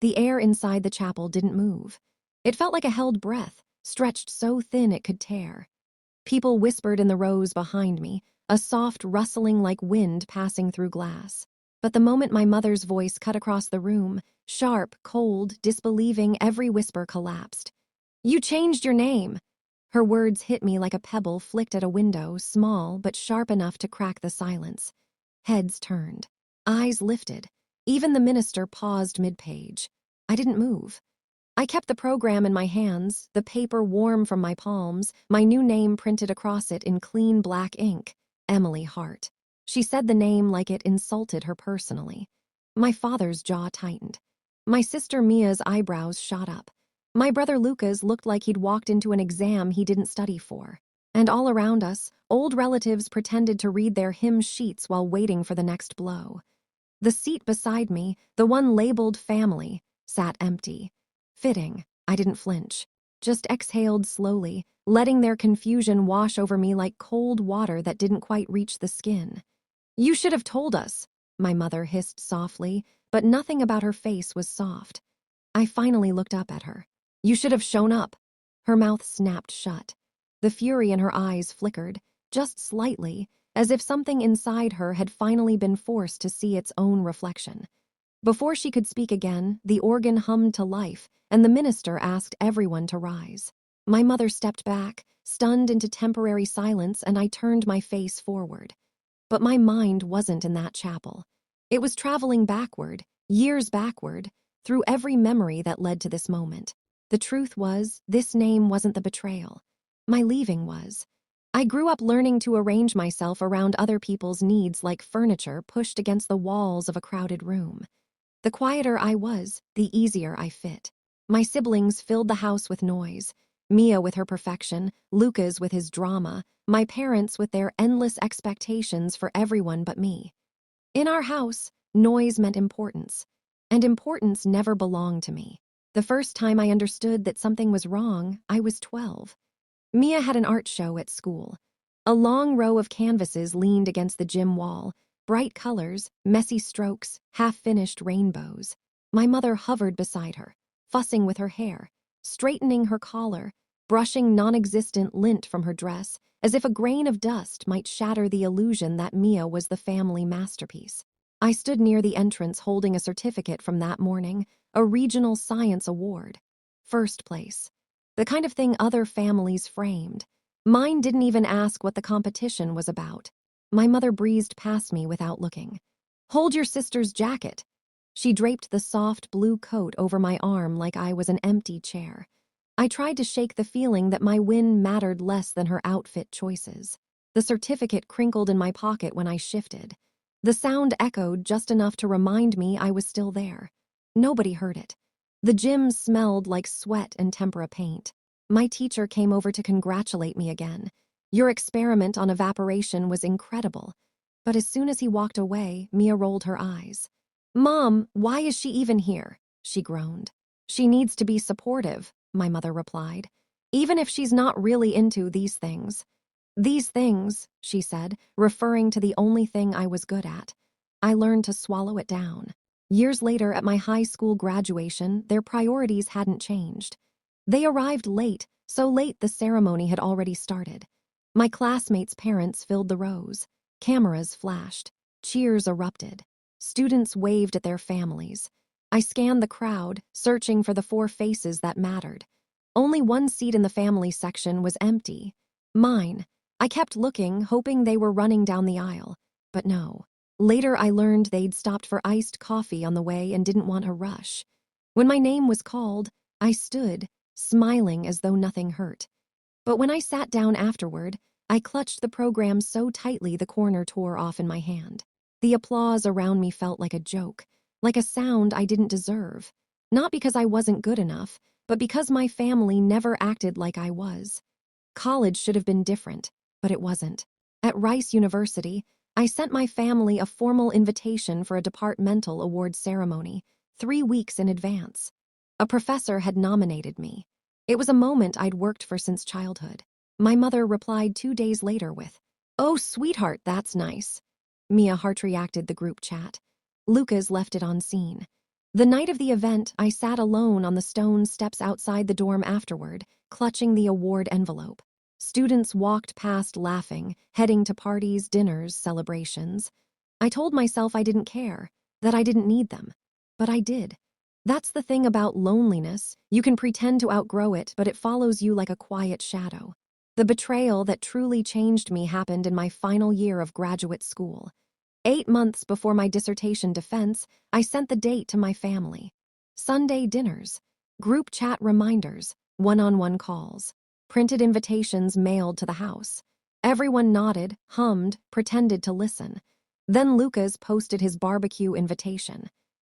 The air inside the chapel didn't move. It felt like a held breath, stretched so thin it could tear. People whispered in the rows behind me, a soft rustling like wind passing through glass. But the moment my mother's voice cut across the room, sharp, cold, disbelieving, every whisper collapsed. "You changed your name!" Her words hit me like a pebble flicked at a window, small but sharp enough to crack the silence. Heads turned. Eyes lifted. Even the minister paused mid-page. I didn't move. I kept the program in my hands, the paper warm from my palms, my new name printed across it in clean black ink. Emily Hart. She said the name like it insulted her personally. My father's jaw tightened. My sister Mia's eyebrows shot up. My brother Luca's looked like he'd walked into an exam he didn't study for. And all around us, old relatives pretended to read their hymn sheets while waiting for the next blow. The seat beside me, the one labeled family, sat empty. Fitting, I didn't flinch. Just exhaled slowly, letting their confusion wash over me like cold water that didn't quite reach the skin. "You should have told us," my mother hissed softly, but nothing about her face was soft. I finally looked up at her. "You should have shown up." Her mouth snapped shut. The fury in her eyes flickered, just slightly, as if something inside her had finally been forced to see its own reflection. Before she could speak again, the organ hummed to life, and the minister asked everyone to rise. My mother stepped back, stunned into temporary silence, and I turned my face forward. But my mind wasn't in that chapel. It was traveling backward, years backward, through every memory that led to this moment. The truth was, this name wasn't the betrayal. My leaving was. I grew up learning to arrange myself around other people's needs like furniture pushed against the walls of a crowded room. The quieter I was, the easier I fit. My siblings filled the house with noise. Mia with her perfection, Lucas with his drama, my parents with their endless expectations for everyone but me. In our house, noise meant importance, and importance never belonged to me. The first time I understood that something was wrong, I was 12. Mia had an art show at school. A long row of canvases leaned against the gym wall, bright colors, messy strokes, half-finished rainbows. My mother hovered beside her, fussing with her hair, straightening her collar, brushing non-existent lint from her dress, as if a grain of dust might shatter the illusion that Mia was the family masterpiece. I stood near the entrance holding a certificate from that morning, a regional science award. First place. The kind of thing other families framed. Mine didn't even ask what the competition was about. My mother breezed past me without looking. "Hold your sister's jacket." She draped the soft blue coat over my arm like I was an empty chair. I tried to shake the feeling that my win mattered less than her outfit choices. The certificate crinkled in my pocket when I shifted. The sound echoed just enough to remind me I was still there. Nobody heard it. The gym smelled like sweat and tempera paint. My teacher came over to congratulate me again. "Your experiment on evaporation was incredible." But as soon as he walked away, Mia rolled her eyes. "Mom, why is she even here?" she groaned. "She needs to be supportive," my mother replied. "Even if she's not really into these things." "These things," she said, referring to the only thing I was good at. I learned to swallow it down. Years later, at my high school graduation, their priorities hadn't changed. They arrived late, so late the ceremony had already started. My classmates' parents filled the rows. Cameras flashed. Cheers erupted. Students waved at their families. I scanned the crowd, searching for the 4 faces that mattered. Only one seat in the family section was empty. Mine. I kept looking, hoping they were running down the aisle. But no. Later I learned they'd stopped for iced coffee on the way and didn't want a rush. When my name was called, I stood, smiling as though nothing hurt. But when I sat down afterward, I clutched the program so tightly the corner tore off in my hand. The applause around me felt like a joke, like a sound I didn't deserve. Not because I wasn't good enough, but because my family never acted like I was. College should have been different, but it wasn't. At Rice University, I sent my family a formal invitation for a departmental award ceremony, 3 weeks in advance. A professor had nominated me. It was a moment I'd worked for since childhood. My mother replied 2 days later with, "Oh, sweetheart, that's nice." Mia heart-reacted the group chat. Lucas left it on scene. The night of the event, I sat alone on the stone steps outside the dorm afterward, clutching the award envelope. Students walked past laughing, heading to parties, dinners, celebrations. I told myself I didn't care, that I didn't need them. But I did. That's the thing about loneliness. You can pretend to outgrow it, but it follows you like a quiet shadow. The betrayal that truly changed me happened in my final year of graduate school. 8 months before my dissertation defense, I sent the date to my family. Sunday dinners, group chat reminders, one-on-one calls, printed invitations mailed to the house. Everyone nodded, hummed, pretended to listen. Then Lucas posted his barbecue invitation.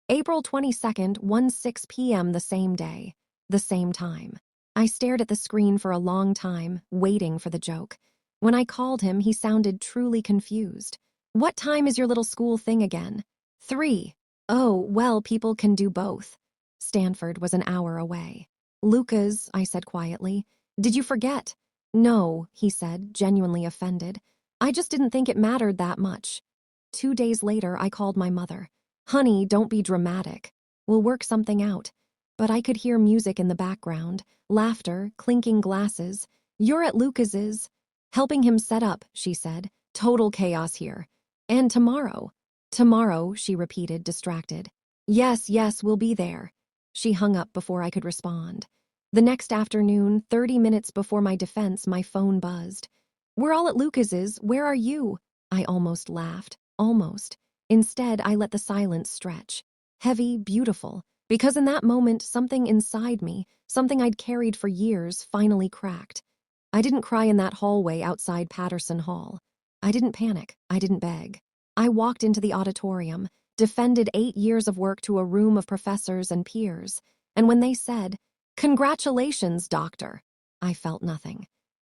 April 22nd, 1:06 p.m. the same day, the same time. I stared at the screen for a long time, waiting for the joke. When I called him, he sounded truly confused. "What time is your little school thing again?" 3. "Oh, well, people can do both." Stanford was an hour away. "Lucas," I said quietly, "did you forget?" "No," he said, genuinely offended. "I just didn't think it mattered that much." 2 days later, I called my mother. "Honey, don't be dramatic. We'll work something out." But I could hear music in the background, laughter, clinking glasses. "You're at Lucas's." "Helping him set up," she said. "Total chaos here." "And tomorrow." "Tomorrow," she repeated, distracted. "Yes, yes, we'll be there." She hung up before I could respond. The next afternoon, 30 minutes before my defense, my phone buzzed. "We're all at Lucas's. Where are you?" I almost laughed. Almost. Instead, I let the silence stretch. Heavy, beautiful. Because in that moment, something inside me, something I'd carried for years, finally cracked. I didn't cry in that hallway outside Patterson Hall. I didn't panic. I didn't beg. I walked into the auditorium, defended 8 years of work to a room of professors and peers, and when they said, "Congratulations, doctor," I felt nothing.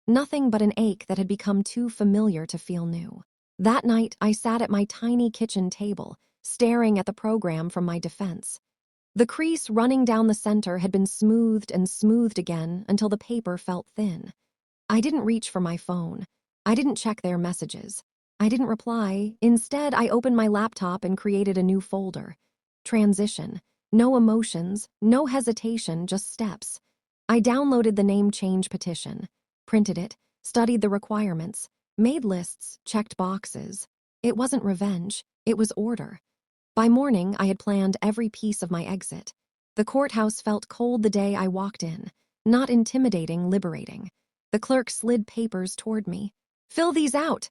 Nothing but an ache that had become too familiar to feel new. That night, I sat at my tiny kitchen table, staring at the program from my defense. The crease running down the center had been smoothed and smoothed again until the paper felt thin. I didn't reach for my phone. I didn't check their messages. I didn't reply. Instead, I opened my laptop and created a new folder. Transition. No emotions, no hesitation, just steps. I downloaded the name change petition, printed it, studied the requirements, made lists, checked boxes. It wasn't revenge, it was order. By morning, I had planned every piece of my exit. The courthouse felt cold the day I walked in, not intimidating, liberating. The clerk slid papers toward me. "Fill these out."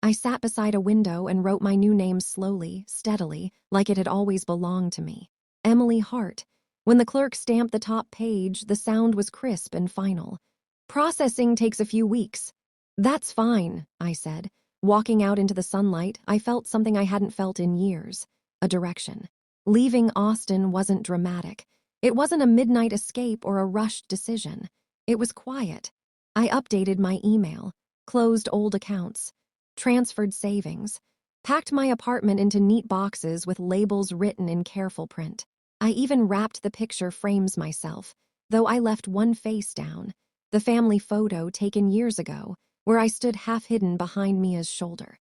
I sat beside a window and wrote my new name slowly, steadily, like it had always belonged to me. Emily Hart. When the clerk stamped the top page, the sound was crisp and final. "Processing takes a few weeks." "That's fine," I said. Walking out into the sunlight, I felt something I hadn't felt in years. A direction. Leaving Austin wasn't dramatic. It wasn't a midnight escape or a rushed decision. It was quiet. I updated my email, closed old accounts, transferred savings, packed my apartment into neat boxes with labels written in careful print. I even wrapped the picture frames myself, though I left one face down, the family photo taken years ago, where I stood half-hidden behind Mia's shoulder.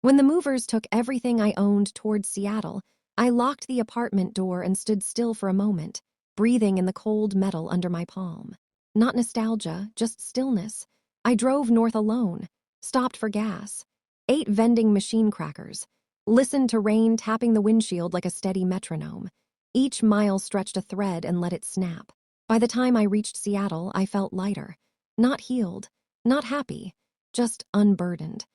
When the movers took everything I owned toward Seattle, I locked the apartment door and stood still for a moment, breathing in the cold metal under my palm. Not nostalgia, just stillness. I drove north alone, stopped for gas, ate vending machine crackers, listened to rain tapping the windshield like a steady metronome. Each mile stretched a thread and let it snap. By the time I reached Seattle, I felt lighter. Not healed, not happy, just unburdened.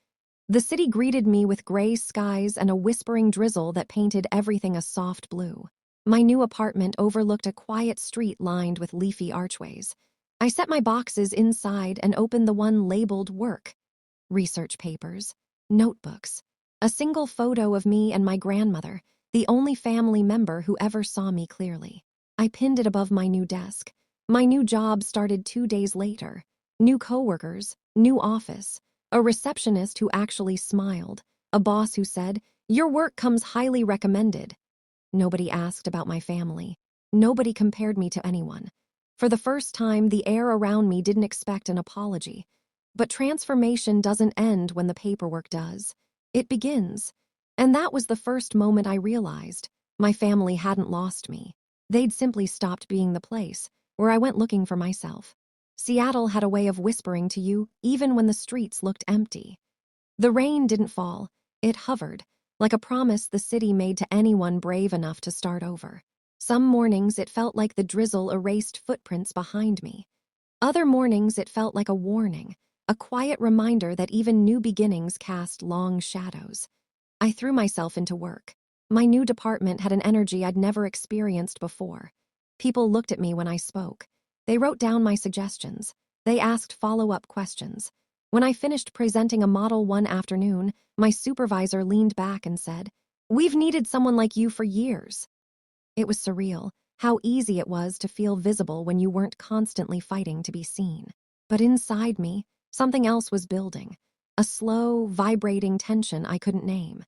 The city greeted me with gray skies and a whispering drizzle that painted everything a soft blue. My new apartment overlooked a quiet street lined with leafy archways. I set my boxes inside and opened the one labeled work. Research papers, notebooks, a single photo of me and my grandmother, the only family member who ever saw me clearly. I pinned it above my new desk. My new job started 2 days later. New coworkers, new office. A receptionist who actually smiled, a boss who said, "Your work comes highly recommended." Nobody asked about my family. Nobody compared me to anyone. For the first time, the air around me didn't expect an apology. But transformation doesn't end when the paperwork does. It begins. And that was the first moment I realized My family hadn't lost me. They'd simply stopped being the place where I went looking for myself. Seattle had a way of whispering to you even when the streets looked empty. The rain didn't fall. It hovered, like a promise the city made to anyone brave enough to start over. Some mornings it felt like the drizzle erased footprints behind me. Other mornings it felt like a warning, a quiet reminder that even new beginnings cast long shadows. I threw myself into work. My new department had an energy I'd never experienced before. People looked at me when I spoke. They wrote down my suggestions. They asked follow-up questions. When I finished presenting a model one afternoon, my supervisor leaned back and said, "We've needed someone like you for years." It was surreal, how easy it was to feel visible when you weren't constantly fighting to be seen. But inside me, something else was building, a slow, vibrating tension I couldn't name.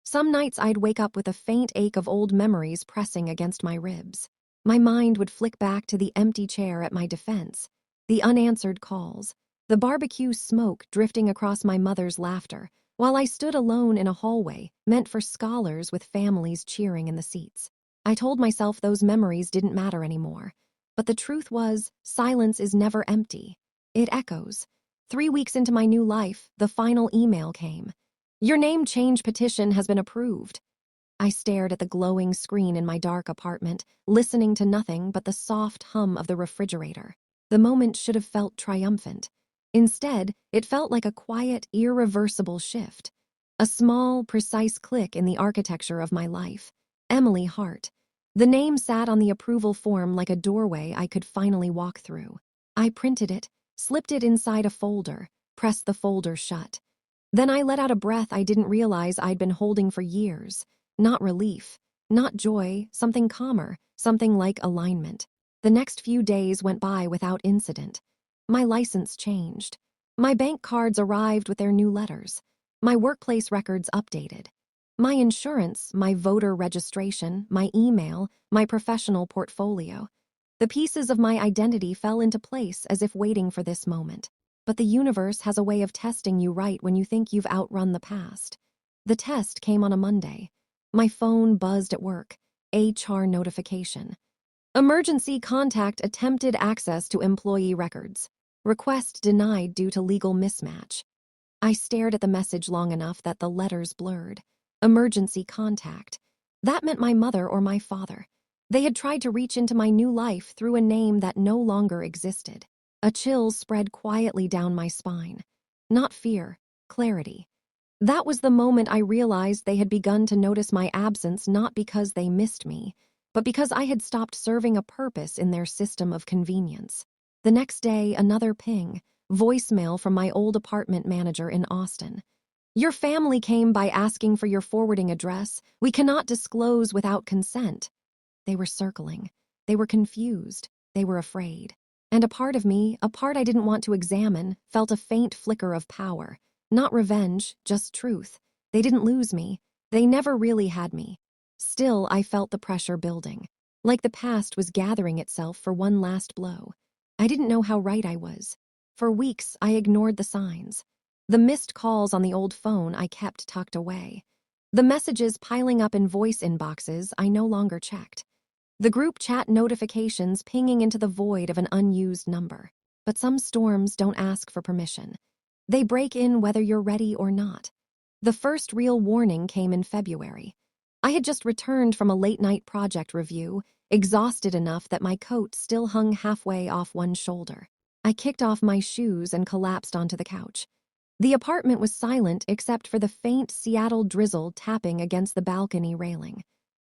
Some nights I'd wake up with a faint ache of old memories pressing against my ribs. My mind would flick back to the empty chair at my defense, the unanswered calls, the barbecue smoke drifting across my mother's laughter, while I stood alone in a hallway meant for scholars with families cheering in the seats. I told myself those memories didn't matter anymore. But the truth was, silence is never empty. It echoes. 3 weeks into my new life, the final email came. "Your name change petition has been approved." I stared at the glowing screen in my dark apartment, listening to nothing but the soft hum of the refrigerator. The moment should have felt triumphant. Instead, it felt like a quiet, irreversible shift. A small, precise click in the architecture of my life. Emily Hart. The name sat on the approval form like a doorway I could finally walk through. I printed it, slipped it inside a folder, pressed the folder shut. Then I let out a breath I didn't realize I'd been holding for years. Not relief, not joy, something calmer, something like alignment. The next few days went by without incident. My license changed. My bank cards arrived with their new letters. My workplace records updated. My insurance, my voter registration, my email, my professional portfolio. The pieces of my identity fell into place as if waiting for this moment. But the universe has a way of testing you right when you think you've outrun the past. The test came on a Monday. My phone buzzed at work. HR notification. Emergency contact attempted access to employee records. Request denied due to legal mismatch. I stared at the message long enough that the letters blurred. Emergency contact. That meant my mother or my father. They had tried to reach into my new life through a name that no longer existed. A chill spread quietly down my spine. Not fear, clarity. That was the moment I realized they had begun to notice my absence not because they missed me, but because I had stopped serving a purpose in their system of convenience. The next day, another ping, voicemail from my old apartment manager in Austin. "Your family came by asking for your forwarding address. We cannot disclose without consent." They were circling. They were confused. They were afraid. And a part of me, a part I didn't want to examine, felt a faint flicker of power. Not revenge, just truth. They didn't lose me. They never really had me. Still, I felt the pressure building. Like the past was gathering itself for one last blow. I didn't know how right I was. For weeks, I ignored the signs. The missed calls on the old phone I kept tucked away. The messages piling up in voice inboxes I no longer checked. The group chat notifications pinging into the void of an unused number. But some storms don't ask for permission. They break in whether you're ready or not. The first real warning came in February. I had just returned from a late-night project review, exhausted enough that my coat still hung halfway off one shoulder. I kicked off my shoes and collapsed onto the couch. The apartment was silent except for the faint Seattle drizzle tapping against the balcony railing.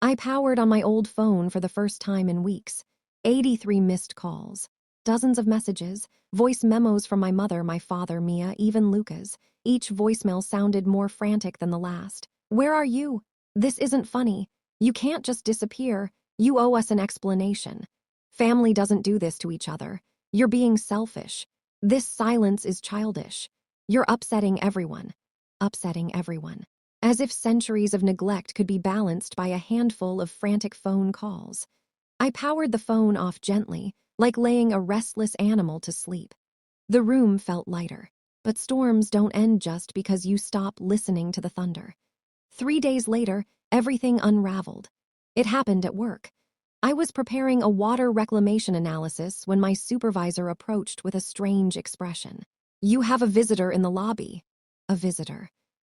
I powered on my old phone for the first time in weeks. 83 missed calls. Dozens of messages, voice memos from my mother, my father, Mia, even Luca's. Each voicemail sounded more frantic than the last. "Where are you? This isn't funny. You can't just disappear. You owe us an explanation. Family doesn't do this to each other. You're being selfish. This silence is childish. You're upsetting everyone." Upsetting everyone. As if centuries of neglect could be balanced by a handful of frantic phone calls. I powered the phone off gently, like laying a restless animal to sleep. The room felt lighter, but storms don't end just because you stop listening to the thunder. 3 days later, everything unraveled. It happened at work. I was preparing a water reclamation analysis when my supervisor approached with a strange expression. "You have a visitor in the lobby." A visitor.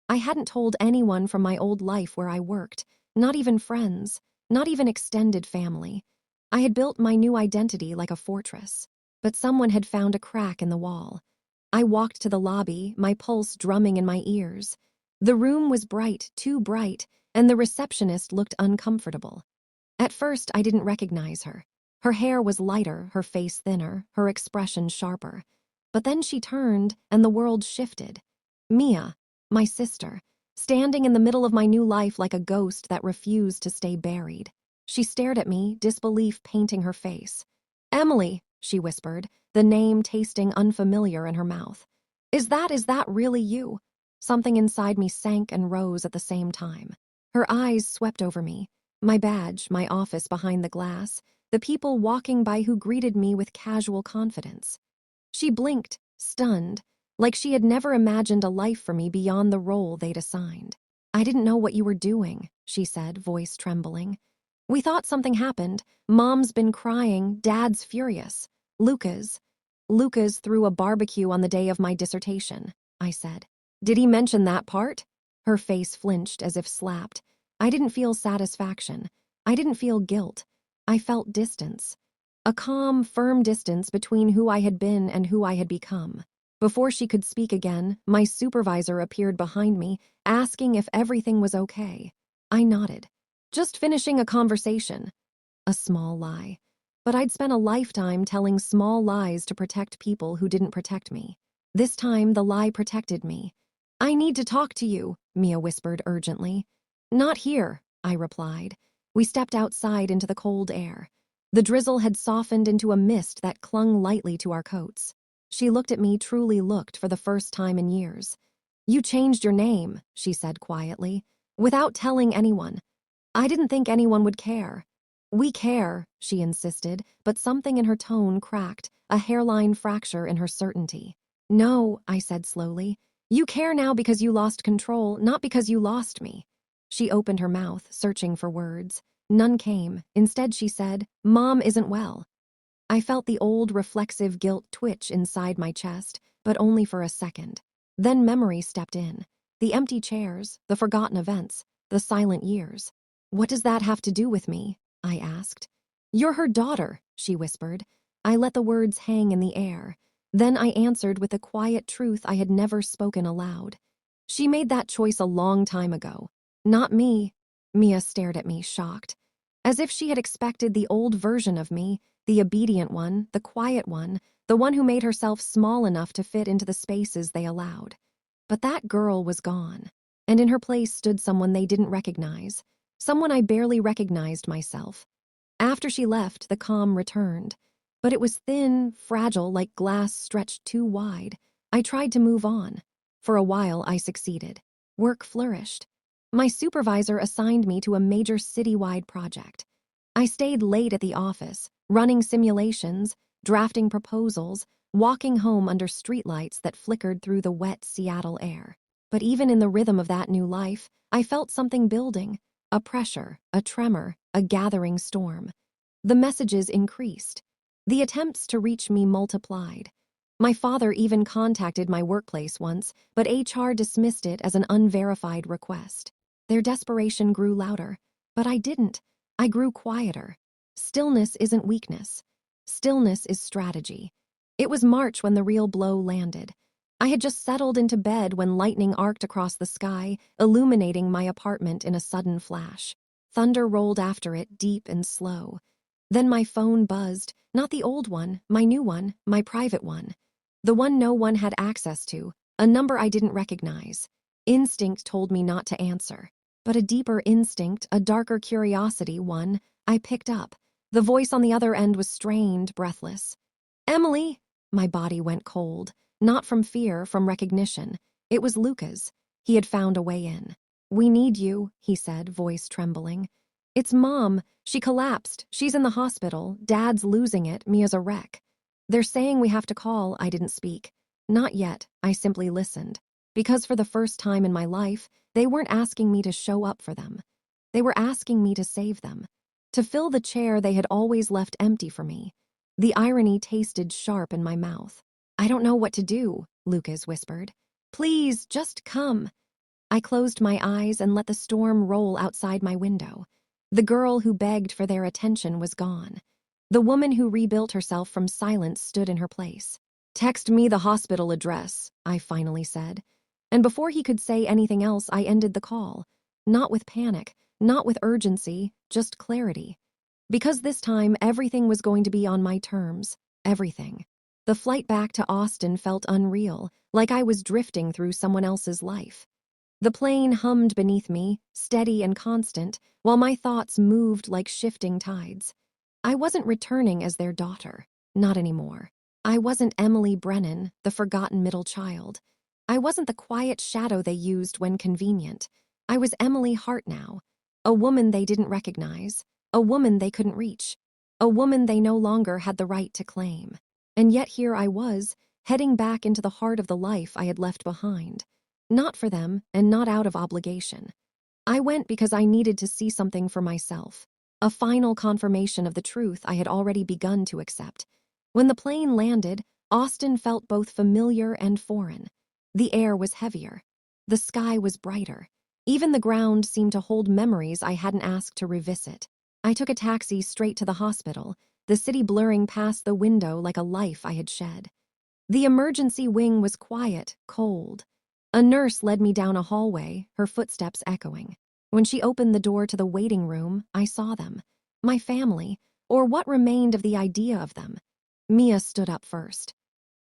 I hadn't told anyone from my old life where I worked, not even friends, not even extended family. I had built my new identity like a fortress, but someone had found a crack in the wall. I walked to the lobby, my pulse drumming in my ears. The room was bright, too bright, and the receptionist looked uncomfortable. At first, I didn't recognize her. Her hair was lighter, her face thinner, her expression sharper. But then she turned, and the world shifted. Mia, my sister, standing in the middle of my new life like a ghost that refused to stay buried. She stared at me, disbelief painting her face. "Emily," she whispered, the name tasting unfamiliar in her mouth. Is that really you?" Something inside me sank and rose at the same time. Her eyes swept over me. My badge, my office behind the glass, the people walking by who greeted me with casual confidence. She blinked, stunned, like she had never imagined a life for me beyond the role they'd assigned. "I didn't know what you were doing," she said, voice trembling. "We thought something happened. Mom's been crying, Dad's furious. Lucas threw a barbecue on the day of my dissertation," I said. "Did he mention that part?" Her face flinched as if slapped. I didn't feel satisfaction. I didn't feel guilt. I felt distance. A calm, firm distance between who I had been and who I had become. Before she could speak again, my supervisor appeared behind me, asking if everything was okay. I nodded. "Just finishing a conversation." A small lie. But I'd spent a lifetime telling small lies to protect people who didn't protect me. This time, the lie protected me. "I need to talk to you," Mia whispered urgently. "Not here," I replied. We stepped outside into the cold air. The drizzle had softened into a mist that clung lightly to our coats. She looked at me, truly looked for the first time in years. "You changed your name," she said quietly, "without telling anyone. I didn't think anyone would care." "We care," she insisted, but something in her tone cracked, a hairline fracture in her certainty. "No," I said slowly. "You care now because you lost control, not because you lost me." She opened her mouth, searching for words. None came. Instead, she said, "Mom isn't well." I felt the old reflexive guilt twitch inside my chest, but only for a second. Then memory stepped in. The empty chairs, the forgotten events, the silent years. "What does that have to do with me?" I asked. "You're her daughter," she whispered. I let the words hang in the air. Then I answered with the quiet truth I had never spoken aloud. "She made that choice a long time ago. Not me." Mia stared at me, shocked. As if she had expected the old version of me, the obedient one, the quiet one, the one who made herself small enough to fit into the spaces they allowed. But that girl was gone, and in her place stood someone they didn't recognize, someone I barely recognized myself. After she left, the calm returned, but it was thin, fragile, like glass stretched too wide. I tried to move on. For a while, I succeeded. Work flourished. My supervisor assigned me to a major citywide project. I stayed late at the office, running simulations, drafting proposals, walking home under streetlights that flickered through the wet Seattle air. But even in the rhythm of that new life, I felt something building, a pressure, a tremor, a gathering storm. The messages increased. The attempts to reach me multiplied. My father even contacted my workplace once, but HR dismissed it as an unverified request. Their desperation grew louder, but I didn't. I grew quieter. Stillness isn't weakness. Stillness is strategy. It was March when the real blow landed. I had just settled into bed when lightning arced across the sky, illuminating my apartment in a sudden flash. Thunder rolled after it, deep and slow. Then my phone buzzed, not the old one, my new one, my private one. The one no one had access to, a number I didn't recognize. Instinct told me not to answer. But a deeper instinct, a darker curiosity won. I picked up. The voice on the other end was strained, breathless. "Emily!" My body went cold. Not from fear, from recognition. It was Lucas. He had found a way in. "We need you," he said, voice trembling. "It's Mom. She collapsed. She's in the hospital. Dad's losing it. Mia's a wreck." "They're saying we have to call." I didn't speak. Not yet. I simply listened. Because for the first time in my life, they weren't asking me to show up for them. They were asking me to save them, to fill the chair they had always left empty for me. The irony tasted sharp in my mouth. "I don't know what to do," Lucas whispered. "Please, just come." I closed my eyes and let the storm roll outside my window. The girl who begged for their attention was gone. The woman who rebuilt herself from silence stood in her place. "Text me the hospital address," I finally said. And before he could say anything else, I ended the call. Not with panic, not with urgency, just clarity. Because this time, everything was going to be on my terms. Everything. The flight back to Austin felt unreal, like I was drifting through someone else's life. The plane hummed beneath me, steady and constant, while my thoughts moved like shifting tides. I wasn't returning as their daughter. Not anymore. I wasn't Emily Brennan, the forgotten middle child. I wasn't the quiet shadow they used when convenient. I was Emily Hart now. A woman they didn't recognize. A woman they couldn't reach. A woman they no longer had the right to claim. And yet here I was, heading back into the heart of the life I had left behind. Not for them, and not out of obligation. I went because I needed to see something for myself. A final confirmation of the truth I had already begun to accept. When the plane landed, Austin felt both familiar and foreign. The air was heavier. The sky was brighter. Even the ground seemed to hold memories I hadn't asked to revisit. I took a taxi straight to the hospital, the city blurring past the window like a life I had shed. The emergency wing was quiet, cold. A nurse led me down a hallway, her footsteps echoing. When she opened the door to the waiting room, I saw them. My family, or what remained of the idea of them. Mia stood up first.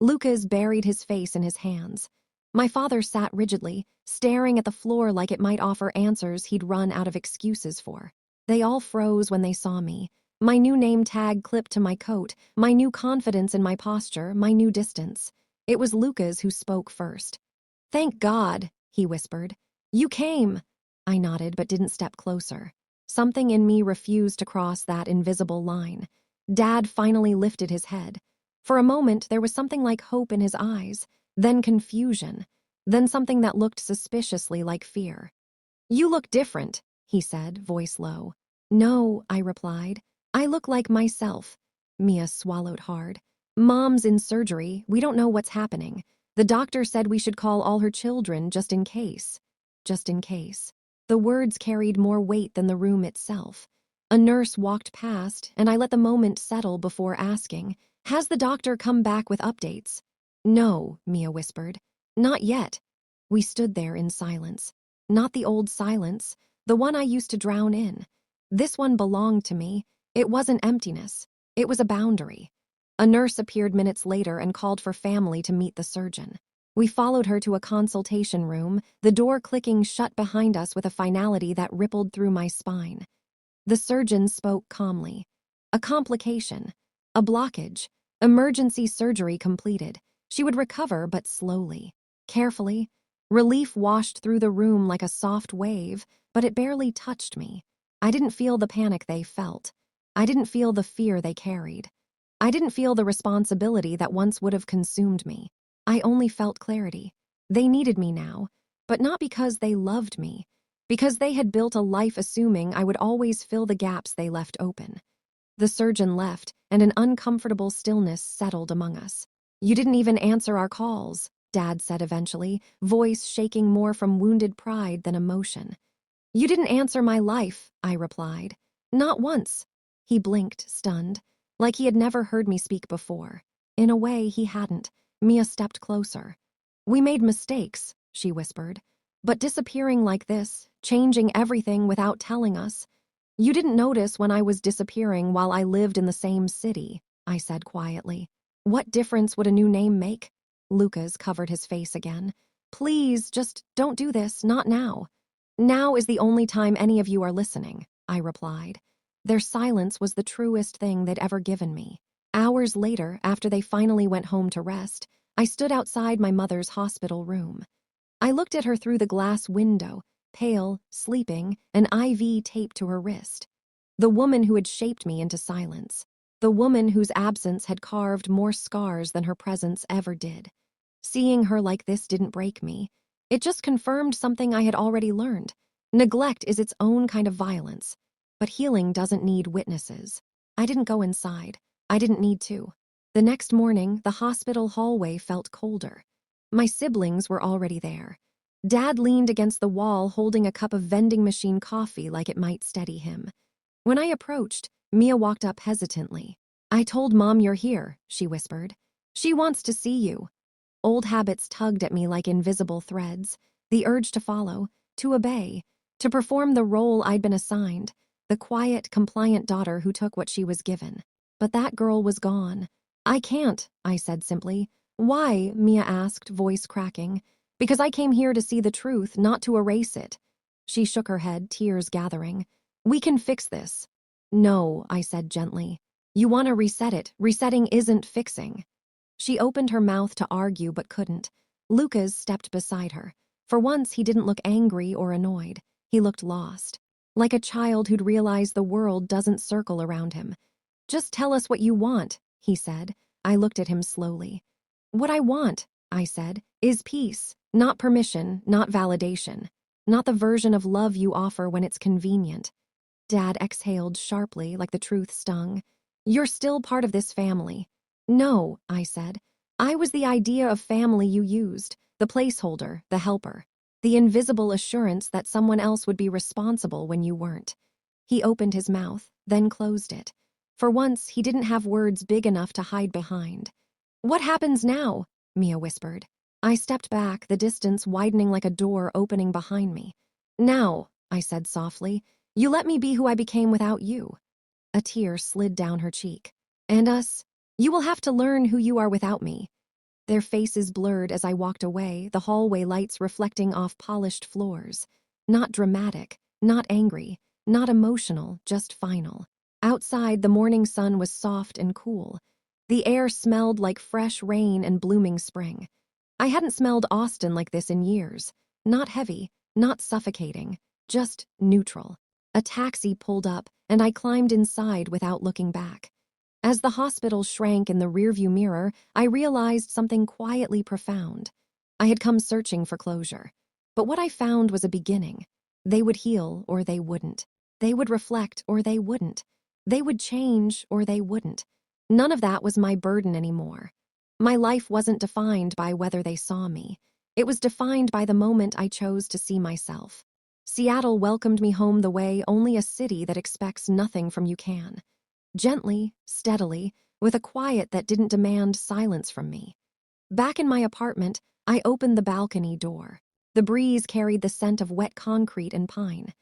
Lucas buried his face in his hands. My father sat rigidly, staring at the floor like it might offer answers he'd run out of excuses for. They all froze when they saw me. My new name tag clipped to my coat, my new confidence in my posture, my new distance. It was Lucas who spoke first. "Thank God," he whispered. "You came." I nodded but didn't step closer. Something in me refused to cross that invisible line. Dad finally lifted his head. For a moment, there was something like hope in his eyes, then confusion, then something that looked suspiciously like fear. "You look different," he said, voice low. "No," I replied. "I look like myself." Mia swallowed hard. "Mom's in surgery. We don't know what's happening. The doctor said we should call all her children just in case." Just in case. The words carried more weight than the room itself. A nurse walked past, and I let the moment settle before asking, "Has the doctor come back with updates?" "No," Mia whispered. "Not yet." We stood there in silence. Not the old silence, the one I used to drown in. This one belonged to me. It wasn't emptiness. It was a boundary. A nurse appeared minutes later and called for family to meet the surgeon. We followed her to a consultation room, the door clicking shut behind us with a finality that rippled through my spine. The surgeon spoke calmly. A complication. A blockage. Emergency surgery completed. She would recover, but slowly. Carefully. Relief washed through the room like a soft wave, but it barely touched me. I didn't feel the panic they felt. I didn't feel the fear they carried. I didn't feel the responsibility that once would have consumed me. I only felt clarity. They needed me now, but not because they loved me, because they had built a life assuming I would always fill the gaps they left open. The surgeon left, and an uncomfortable stillness settled among us. "You didn't even answer our calls," Dad said eventually, voice shaking more from wounded pride than emotion. "You didn't answer my life," I replied. "Not once." He blinked, stunned, like he had never heard me speak before. In a way, he hadn't. Mia stepped closer. "We made mistakes," she whispered. "But disappearing like this, changing everything without telling us. You didn't notice when I was disappearing while I lived in the same city," I said quietly. "What difference would a new name make?" Lucas covered his face again. "Please, just don't do this, not now." "Now is the only time any of you are listening," I replied. Their silence was the truest thing they'd ever given me. Hours later, after they finally went home to rest, I stood outside my mother's hospital room. I looked at her through the glass window, pale, sleeping, an IV taped to her wrist. The woman who had shaped me into silence. The woman whose absence had carved more scars than her presence ever did. Seeing her like this didn't break me. It just confirmed something I had already learned. Neglect is its own kind of violence, but healing doesn't need witnesses. I didn't go inside. I didn't need to. The next morning, the hospital hallway felt colder. My siblings were already there. Dad leaned against the wall holding a cup of vending machine coffee like it might steady him. When I approached, Mia walked up hesitantly. "I told Mom you're here," she whispered. "She wants to see you." Old habits tugged at me like invisible threads. The urge to follow, to obey, to perform the role I'd been assigned, the quiet, compliant daughter who took what she was given. But that girl was gone. "I can't," I said simply. "Why?" Mia asked, voice cracking. "Because I came here to see the truth, not to erase it." She shook her head, tears gathering. "We can fix this." "No," I said gently. "You want to reset it. Resetting isn't fixing." She opened her mouth to argue but couldn't. Lucas stepped beside her. For once, he didn't look angry or annoyed. He looked lost. Like a child who'd realized the world doesn't circle around him. "Just tell us what you want," he said. I looked at him slowly. "What I want," I said, "is peace. Not permission, not validation. Not the version of love you offer when it's convenient." Dad exhaled sharply, like the truth stung. "You're still part of this family." "No," I said. "I was the idea of family you used, the placeholder, the helper, the invisible assurance that someone else would be responsible when you weren't." He opened his mouth, then closed it. For once, he didn't have words big enough to hide behind. "What happens now?" Mia whispered. I stepped back, the distance widening like a door opening behind me. "Now," I said softly, "you let me be who I became without you." A tear slid down her cheek. "And us? You will have to learn who you are without me." Their faces blurred as I walked away, the hallway lights reflecting off polished floors. Not dramatic, not angry, not emotional, just final. Outside, the morning sun was soft and cool. The air smelled like fresh rain and blooming spring. I hadn't smelled Austin like this in years. Not heavy, not suffocating, just neutral. A taxi pulled up, and I climbed inside without looking back. As the hospital shrank in the rearview mirror, I realized something quietly profound. I had come searching for closure. But what I found was a beginning. They would heal or they wouldn't. They would reflect or they wouldn't. They would change or they wouldn't. None of that was my burden anymore. My life wasn't defined by whether they saw me. It was defined by the moment I chose to see myself. Seattle welcomed me home the way only a city that expects nothing from you can. Gently, steadily, with a quiet that didn't demand silence from me. Back in my apartment, I opened the balcony door. The breeze carried the scent of wet concrete and pine.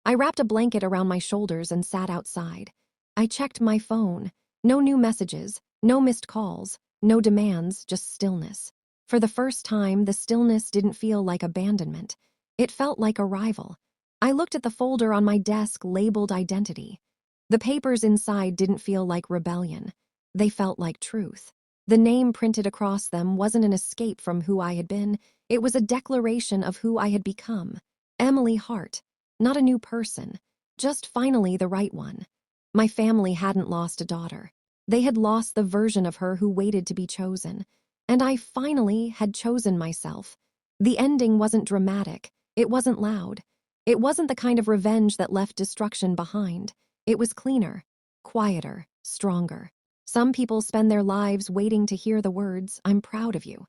I wrapped a blanket around my shoulders and sat outside. I checked my phone. No new messages, no missed calls, no demands, just stillness. For the first time, the stillness didn't feel like abandonment. It felt like arrival. I looked at the folder on my desk labeled identity. The papers inside didn't feel like rebellion. They felt like truth. The name printed across them wasn't an escape from who I had been. It was a declaration of who I had become. Emily Hart. Not a new person. Just finally the right one. My family hadn't lost a daughter. They had lost the version of her who waited to be chosen. And I finally had chosen myself. The ending wasn't dramatic. It wasn't loud. It wasn't the kind of revenge that left destruction behind. It was cleaner, quieter, stronger. Some people spend their lives waiting to hear the words, "I'm proud of you."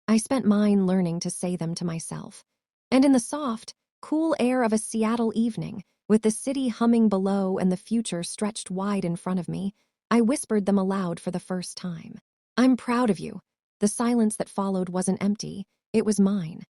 I spent mine learning to say them to myself. And in the soft, cool air of a Seattle evening, with the city humming below and the future stretched wide in front of me, I whispered them aloud for the first time. "I'm proud of you." The silence that followed wasn't empty. It was mine.